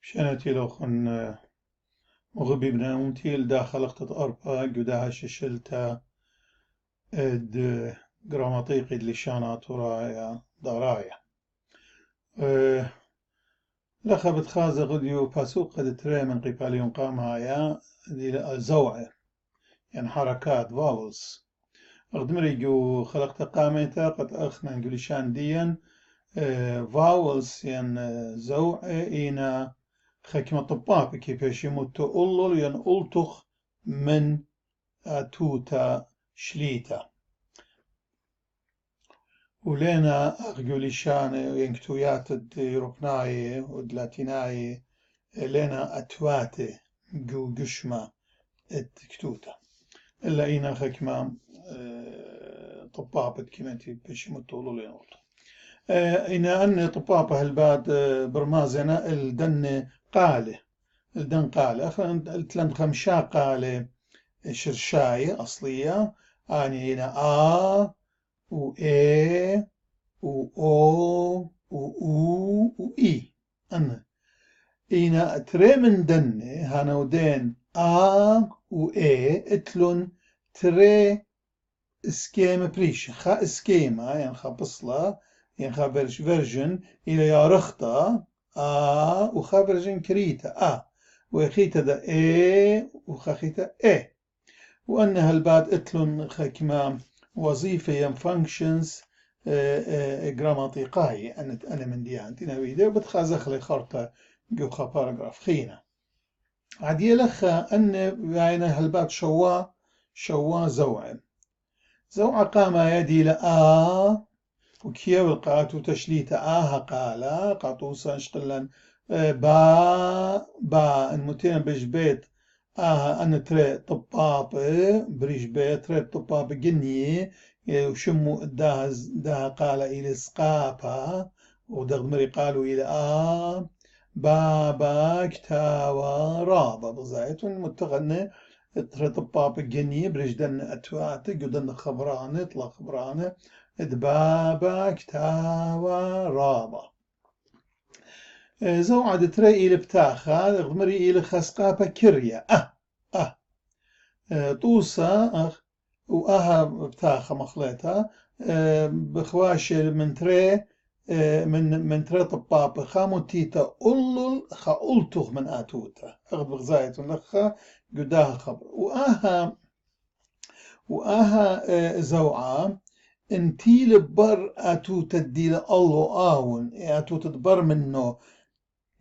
شنتي لو خن مغبي بناونتيل داخل خطة أربا قداها ششلتا اد جراماتيق اللي شانات ورايا ضرايا أه لخبت خازة غديو باسوق قد تري من قباليون قام هايا دي زوعة يعني حركات فاولز أغدمريجو خلقت قامتا قد أخنا نقولشان ديا فاولز يعني زوعة إينا خكمة طبابة كيفاش يموتو أولول ين ألتخ من توتا شليتا ولينا أغجوليشان ينكتويات ركناي ودلاتيناي لينا أتواتي جو جشمة كتوتا إلا إينا خكمة طبابة كيمتي باش يموتو أولول ين ألتخ إنا أن طبابة هالباد برمازنا الدن قاله الدن قاله التلن خمشا قاله شرشاية أصلية يعني هنا و و أو و إي أنا هنا تري من دن هانودين و اتلون تري اسكيما بريش خا اسكيما يعني خا بصلة يعني خا فيرجن إلى يارختا وخا فيرجن كريتا وخيتا دا وخيتا وأنها البعد اتلون كما وظيفة ين فانكشنز جراماتيقاي أنا من دي عندنا ويدا بتخازخ لي خرطة جوخا باراجراف خينا عادي لخا أن يعني هالبعد شوا زوعة قام يدي وكيو القاتو تشليتا قالا قاطوسا شقلا با المتين بجبيت أنا تري طباب بريش بيت تري طباب جنيه وشمو ده قال إلى سقابا ودغمري قالوا إلى بابا كتاوى رابا بزايت متغنى تري طباب جنيه بريش دن أتواتي قدن خبرانة طلع خبرانة بابا كتاوى رابا زوعد تري إلى بتاخا غمري إلى خسقابة كريا طوسة بتاخا مخليتها بخواش من تري من تري طبابة خامو تيتا أولول خا ألتغ من آتوتا أخذ بغزاية لخا قداها خبر زوعة انتيل بر آتوتا ديل الله آون آتوتا بر منه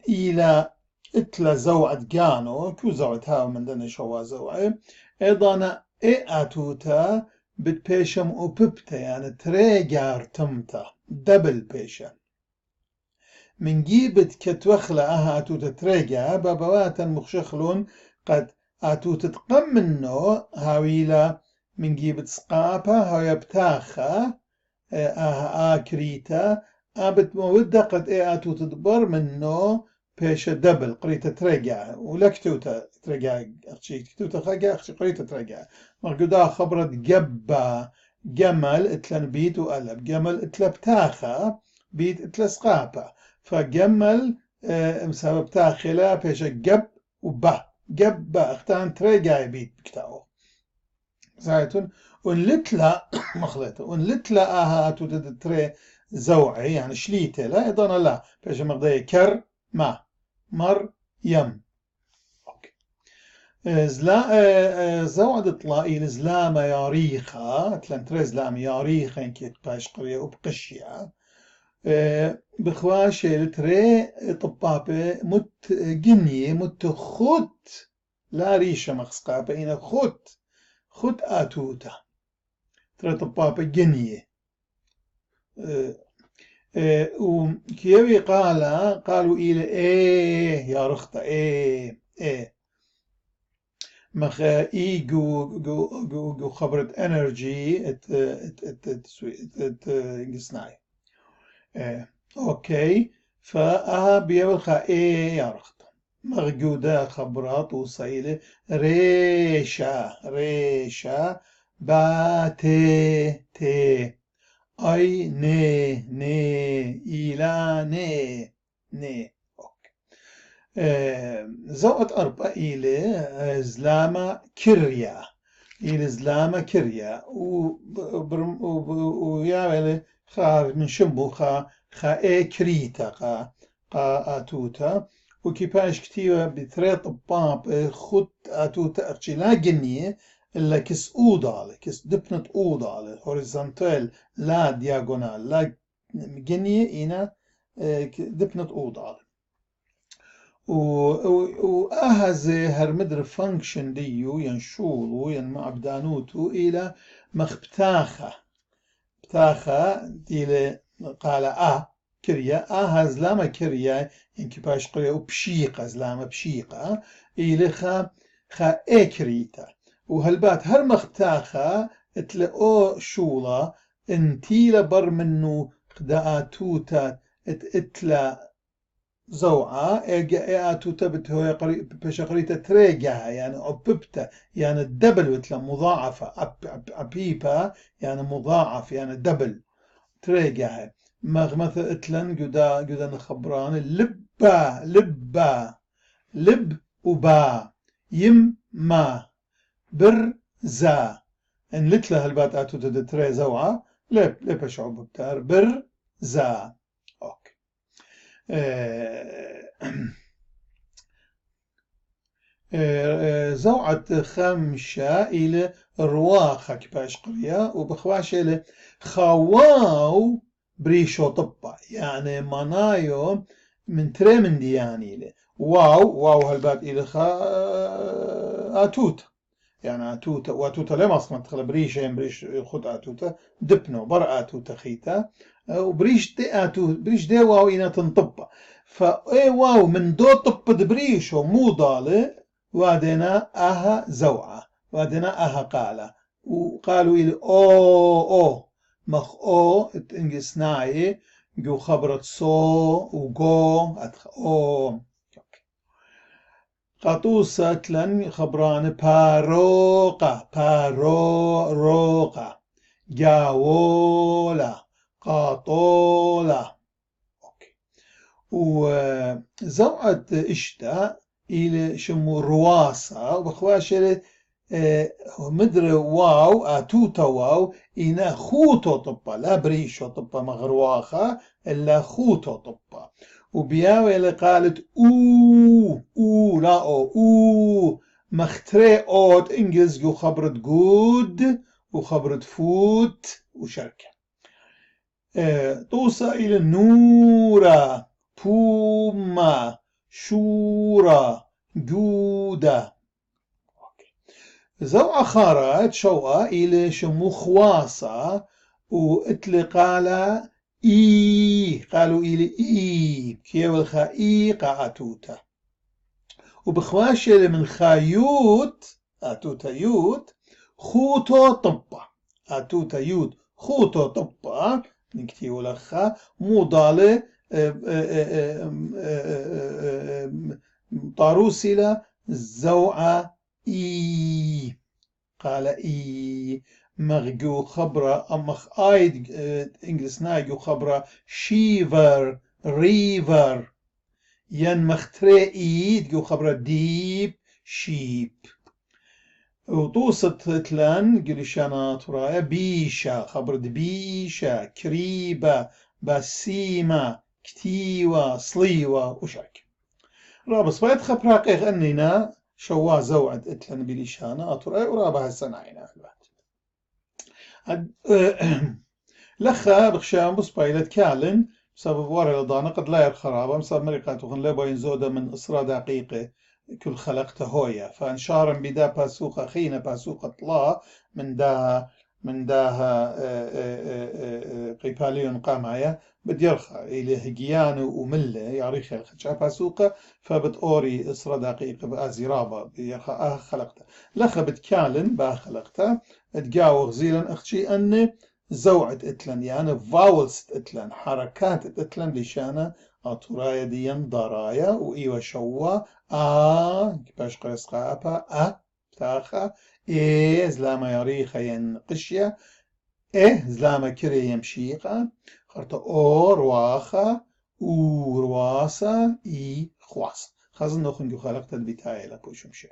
إلى إتلا زوعة جانو كو زوعة هاو من دنا شوا زوعة أيضا آتوتا بتبيشم وببتا يعني تريجار تمتا دبل بيشم من جيبت كتوخلة آتوتا تريجا بابواتا مخشخلون قد آتوتا تقم منه هاويلا من جيبت سقابة هاويا بتاخة كريتا أبت مودة قد آتوتا تبر منه بيش دبل قريتا ترجع ولا كتوتا ترجع أخشي كتوتا خاجة أخشي قريتا ترجع مرقدا خبرت جبا جمل اتلن بيت وقلب جمل اتلا بتاخا بيت اتلا سقابة فجمل مسبب تاخلا بيش جب وبا جبا اختان ترجع بيت بكتاو زايتون ونلتلا مخلطة ونلتلا توتا تري زوعي يعني شليته لا ايضا لا بيش مقضي كر ما مر يم أوكي. زوعد طلائي زلامة ياريخة تلنتري زلامة ياريخة إنكي باش قرية وبقشية بخواش تري طبابة مت جنية مت خط لا ريشة مخسقابة إنا خط آتوتا تري طبابة جنية وكيوي قالوا إلى يا رخطة مخا جو خبرة انرجي يصنعي اوكي بيبلخا يا رخطة مغجودة خبرات وصيلة ريشة تي أي إلى أوكي. زوت أربعة إلى زلامة كريا إلى زلامة كريا ويا خار من شمبو خا كريتا قا أتوتا وكيفاش كتيبة بثري طباب خد أتوتا أرشي لا جنية إلا كس أوضالة كس دبنة أوضالة هوريزونتال لا دياغونال لا جنية إنا دبنة أوضالة وأهز هرمدر فانكشن ديو ينشولو معبدانوتو إلى مخبتاخة بتاخة إلى قال كريا أهز لما كريا إنك باش قريا وبشيقة زلامة بشيقة إلى خا كريتا وهالبات هر مختاخة تلاقو شولا انتيلا بر منو قداتوتا اتلا زوعة توتا بتهوي باش قريتا تريجها يعني أببتا يعني الدبل وتلا مضاعفة أبيبا يعني مضاعف يعني دبل تريجها مثلا اتلن جدا نخبران لب وبا يم ما بر زا ان لتلا هالبات توتا تري زوعة لب شعوب بتار بر زا اوكي زوعة خمشة إلى رواخة كباش قرية وبخواش إلى خواو بريشو طبا يعني منايو من تري من دياني إلى واو هالبات إلى أتوت يعني أتوتا وأتوتا لما أصلا تخلى بريش خد أتوتا دبنو بر أتوتا خيتا وبريش دي واو إنا تنطبا فأي واو من دو طب بريشو مو ضالة وادنا أها زوعة وادنا أها قالة وقالوا إلي أو مخ أو إنجسناي جو خبرت صو وجو أو قطوسة لن خبران باروقة جاولا قاطولا أوكي وزوعة إشتا إلى شمو رواسة وبخواش مدر واو أتوتا واو إنا خوتو طبا لا بريشو طبا مغرواخة إلا خوتو طبا وبياوي اللي قالت لا مختري اوت انجلز جو خبرت جود وخبرت فوت وشركة توصل إلى نورا بوما شورا جودة زوعة خارت شوقة إلى شمو خواصة واتلقالا قالوا إلي كيو الخائي قاتوتا وبخواش من خايوت أتوتا يوت خوتو طبا أتوتا يوت خوتو طبا نكتيو لخا مو ضالة طاروسلة زوعة قال مغجو خبرة أمخ آيد إنجلس نايجو خبرة شيفر ريفر ين مختري إيد جو خبرة ديب شيب وطوصت تلان قلشانات ورايا بيشا خبرة بيشا كريبة بسيمة كتيوة صليوة وشاك رابس بايت خبراقيق أننا شوا زوعد اتلان بلشانات ورايا ورابها السنعينا لخا بخشام بس بايلت كالن بسبب ورا لضانا قد لا الخرابة بسبب مريقات وخن لا باين زودة من إسرا دقيقة كل خلقته هويا فانشارا بدا باسوخة خينا باسوخة طلا من داها قيباليون قامايا بديرخا إلى هجيان وملة يعريخ الخدشة باسوخة فبتوري إسرا دقيقة بأزيرابة بيرخا خلقته لخا بتكالن با خلقته تجاوغ زيلا أختي أن زوعة اتلن يعني فاولز اتلن حركات اتلن لشانة أطرايا ديان ضرايا وإيوة شوا باش قرص قابا بتاخا زلاما يريخا ينقشيا زلاما كري يمشيقا خرطة رواخا رواسا خواص خزن نخنجو خلقت البتاية لبوشم شيء